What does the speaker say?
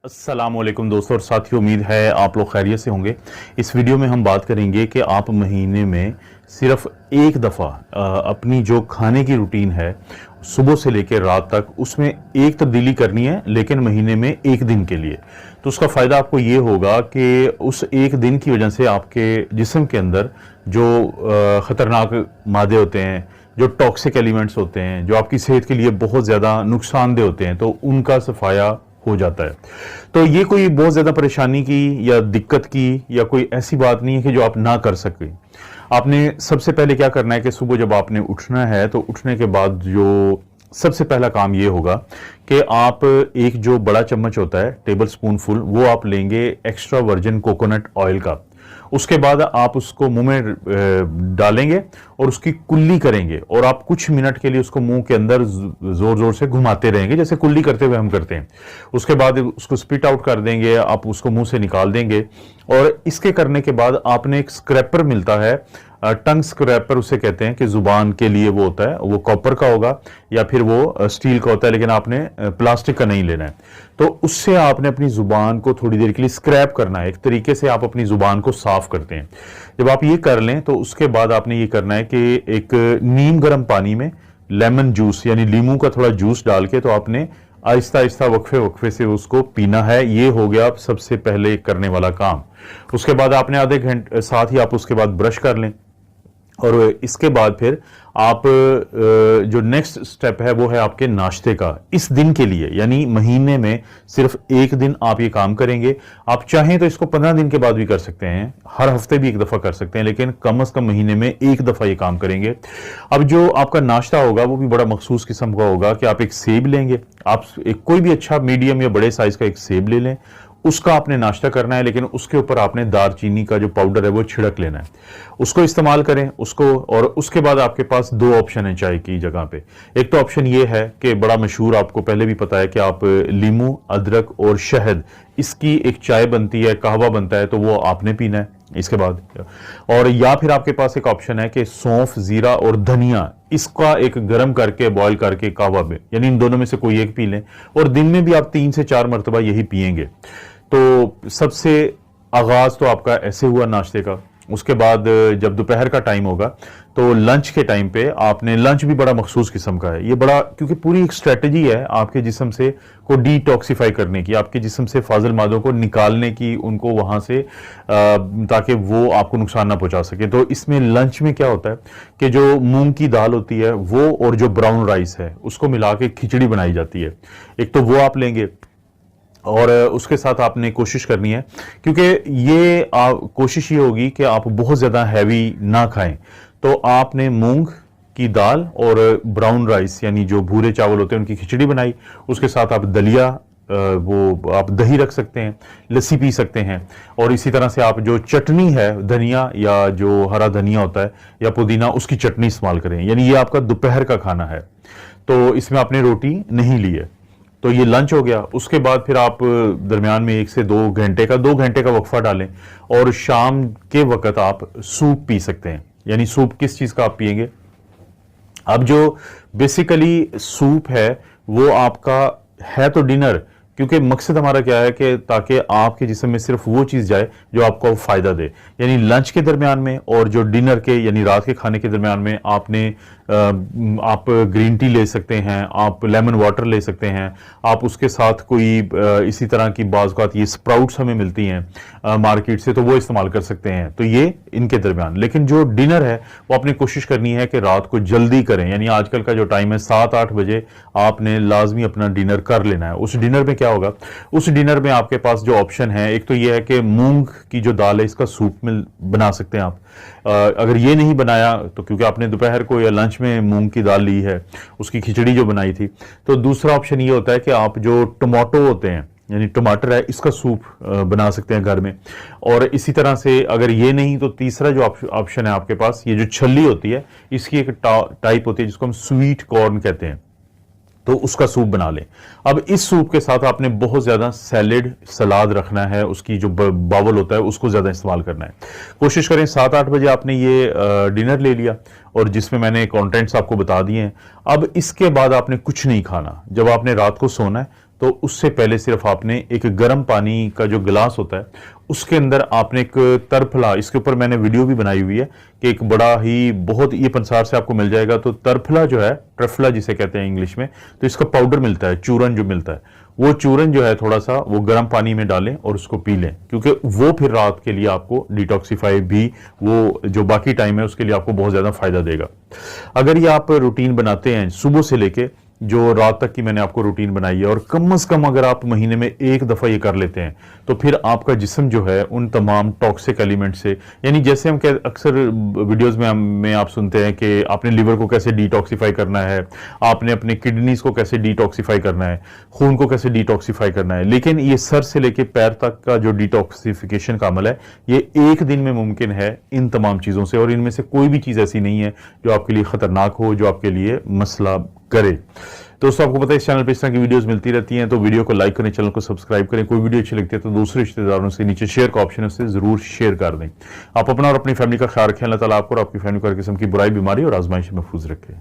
अस्सलामुअलैकुम दोस्तों और साथियों, उम्मीद है आप लोग खैरियत से होंगे। इस वीडियो में हम बात करेंगे कि आप महीने में सिर्फ एक दफ़ा अपनी जो खाने की रूटीन है सुबह से लेकर रात तक उसमें एक तब्दीली करनी है, लेकिन महीने में एक दिन के लिए। तो उसका फ़ायदा आपको ये होगा कि उस एक दिन की वजह से आपके जिस्म के अंदर जो ख़तरनाक मादे होते हैं, जो टॉक्सिक एलिमेंट्स होते हैं, जो आपकी सेहत के लिए बहुत ज़्यादा नुकसानदेह होते हैं, तो उनका सफाया हो जाता है। तो ये कोई बहुत ज़्यादा परेशानी की या दिक्कत की या कोई ऐसी बात नहीं है कि जो आप ना कर सकें। आपने सबसे पहले क्या करना है कि सुबह जब आपने उठना है तो उठने के बाद जो सबसे पहला काम ये होगा कि आप एक जो बड़ा चम्मच होता है, टेबल स्पून फुल, वो आप लेंगे एक्स्ट्रा वर्जिन कोकोनट ऑयल का। उसके बाद आप उसको मुंह में डालेंगे और उसकी कुल्ली करेंगे और आप कुछ मिनट के लिए उसको मुंह के अंदर जोर जोर से घुमाते रहेंगे, जैसे कुल्ली करते हुए हम करते हैं। उसके बाद उसको स्पिट आउट कर देंगे, आप उसको मुंह से निकाल देंगे। और इसके करने के बाद आपने एक स्क्रैपर मिलता है, टंग स्क्रैपर उसे कहते हैं, कि जुबान के लिए वो होता है, वो कॉपर का होगा या फिर वो स्टील का होता है, लेकिन आपने प्लास्टिक का नहीं लेना है। तो उससे आपने अपनी जुबान को थोड़ी देर के लिए स्क्रैप करना है। एक तरीके से आप अपनी जुबान को साफ करते हैं। जब आप ये कर लें तो उसके बाद आपने ये करना है कि एक नीम गर्म पानी में लेमन जूस यानी लीमू का थोड़ा जूस डाल के तो आपने आहिस्ता आहिस्ता वक्फे वक्फे से उसको पीना है। ये हो गया आप सबसे पहले करने वाला काम। उसके बाद आपने आधे घंटे साथ ही आप उसके बाद ब्रश कर लें और इसके बाद फिर आप जो नेक्स्ट स्टेप है वो है आपके नाश्ते का इस दिन के लिए, यानी महीने में सिर्फ एक दिन आप ये काम करेंगे। आप चाहें तो इसको 15 दिन के बाद भी कर सकते हैं, हर हफ्ते भी एक दफा कर सकते हैं, लेकिन कम से कम महीने में एक दफा ये काम करेंगे। अब जो आपका नाश्ता होगा वो भी बड़ा मखसूस किस्म का होगा कि आप एक सेब लेंगे, आप एक कोई भी अच्छा मीडियम या बड़े साइज का एक सेब ले लें, उसका आपने नाश्ता करना है, लेकिन उसके ऊपर आपने दारचीनी का जो पाउडर है वो छिड़क लेना है, उसको इस्तेमाल करें उसको। और उसके बाद आपके पास दो ऑप्शन है चाय की जगह पे। एक तो ऑप्शन ये है कि बड़ा मशहूर, आपको पहले भी पता है कि आप लीमू, अदरक और शहद, इसकी एक चाय बनती है, कहवा बनता है, तो वो आपने पीना है इसके बाद। और या फिर आपके पास एक ऑप्शन है कि सौंफ, जीरा और धनिया, इसका एक गर्म करके बॉयल करके कहवा में, यानी इन दोनों में से कोई एक पी लें और दिन में भी आप 3 से 4 मरतबा यही पिएंगे। तो सबसे आगाज तो आपका ऐसे हुआ नाश्ते का। उसके बाद जब दोपहर का टाइम होगा तो लंच के टाइम पे आपने, लंच भी बड़ा मखसूस किस्म का है ये, बड़ा, क्योंकि पूरी एक स्ट्रेटजी है आपके जिस्म से को डिटॉक्सिफाई करने की, आपके जिस्म से फाजिल मादों को निकालने की, उनको वहां से ताकि वो आपको नुकसान ना पहुंचा सके। तो इसमें लंच में क्या होता है कि जो मूंग की दाल होती है वो और जो ब्राउन राइस है उसको मिला के खिचड़ी बनाई जाती है। एक तो वो आप लेंगे और उसके साथ आपने कोशिश करनी है, क्योंकि ये कोशिश ये होगी कि आप बहुत ज़्यादा हैवी ना खाएं, तो आपने मूंग की दाल और ब्राउन राइस यानी जो भूरे चावल होते हैं उनकी खिचड़ी बनाई। उसके साथ आप दलिया, वो आप दही रख सकते हैं, लस्सी पी सकते हैं। और इसी तरह से आप जो चटनी है, धनिया या जो हरा धनिया होता है या पुदीना, उसकी चटनी इस्तेमाल करें। यानी ये आपका दोपहर का खाना है, तो इसमें आपने रोटी नहीं ली है। तो ये लंच हो गया। उसके बाद फिर आप दरमियान में 1 से 2 घंटे का वक्फा डालें और शाम के वक्त आप सूप पी सकते हैं। यानी सूप किस चीज़ का आप पिएंगे? अब जो बेसिकली सूप है वो आपका है तो डिनर, क्योंकि मकसद हमारा क्या है कि ताकि आपके जिस्म में सिर्फ वो चीज़ जाए जो आपको फ़ायदा दे। यानी लंच के दरमियान में और जो डिनर के यानी रात के खाने के दरमियान में आपने आप ग्रीन टी ले सकते हैं, आप लेमन वाटर ले सकते हैं, आप उसके साथ कोई इसी तरह की बाज़ ये स्प्राउट्स हमें मिलती हैं मार्केट से, तो वो इस्तेमाल कर सकते हैं। तो ये इनके दरमियान। लेकिन जो डिनर है वो आपने कोशिश करनी है कि रात को जल्दी करें, यानी आजकल का जो टाइम है 7-8 बजे आपने लाजमी अपना डिनर कर लेना है। उस डिनर में क्या होगा, उस डिनर में आपके पास जो ऑप्शन है, एक तो ये है कि मूंग की जो दाल है इसका सूप में बना सकते हैं आप। अगर ये नहीं बनाया तो क्योंकि आपने दोपहर को या लंच में मूंग की दाल ली है, उसकी खिचड़ी जो बनाई थी, तो दूसरा ऑप्शन ये होता है कि आप जो टमाटो होते हैं यानी टमाटर है, इसका सूप बना सकते हैं घर में। और इसी तरह से अगर ये नहीं तो तीसरा जो ऑप्शन है आपके पास, ये जो छल्ली होती है इसकी एक टाइप होती है जिसको हम स्वीट कॉर्न कहते हैं, तो उसका सूप बना लें। अब इस सूप के साथ आपने बहुत ज़्यादा सैलेड, सलाद रखना है, उसकी जो बावल होता है उसको ज़्यादा इस्तेमाल करना है। कोशिश करें 7-8 बजे आपने ये डिनर ले लिया और जिसमें मैंने कंटेंट्स आपको बता दिए हैं। अब इसके बाद आपने कुछ नहीं खाना। जब आपने रात को सोना है तो उससे पहले सिर्फ आपने एक गर्म पानी का जो गिलास होता है उसके अंदर आपने एक तरफला, इसके ऊपर मैंने वीडियो भी बनाई हुई है कि एक बड़ा ही बहुत, ये पंसार से आपको मिल जाएगा, तो तरफला जो है, ट्रफला जिसे कहते हैं इंग्लिश में, तो इसका पाउडर मिलता है, चूरन जो मिलता है, वो चूरन जो है थोड़ा सा वो गर्म पानी में डालें और उसको पी लें, क्योंकि वो फिर रात के लिए आपको डिटॉक्सिफाई भी, वो जो बाकी टाइम है उसके लिए आपको बहुत ज्यादा फायदा देगा। अगर ये आप रूटीन बनाते हैं सुबह से लेके जो रात तक की मैंने आपको रूटीन बनाई है, और कम से कम अगर आप महीने में एक दफा ये कर लेते हैं, तो फिर आपका जिस्म जो है उन तमाम टॉक्सिक एलिमेंट से, यानी जैसे हम अक्सर वीडियोस में आप सुनते हैं कि आपने लिवर को कैसे डिटॉक्सिफाई करना है, आपने अपने किडनीज को कैसे डिटॉक्सिफाई करना है, खून को कैसे डिटॉक्सिफाई करना है, लेकिन ये सर से लेके पैर तक का जो डिटॉक्सिफिकेशन का अमल है ये एक दिन में मुमकिन है इन तमाम चीजों से, और इनमें से कोई भी चीज ऐसी नहीं है जो आपके लिए खतरनाक हो, जो आपके लिए मसला करे। दोस्तों, आपको पता है इस चैनल पे इस तरह की वीडियोस मिलती रहती हैं, तो वीडियो को लाइक करें, चैनल को सब्सक्राइब करें। कोई वीडियो अच्छी लगती है तो दूसरे रिश्तेदारों से नीचे शेयर का ऑप्शन है, उससे जरूर शेयर कर दें। आप अपना और अपनी फैमिली का ख्याल रखें। अल्लाह ताला आपको और आपकी फैमिली को हर किस्म की बुराई, बीमारी और आजमाइश में महफूज रखें।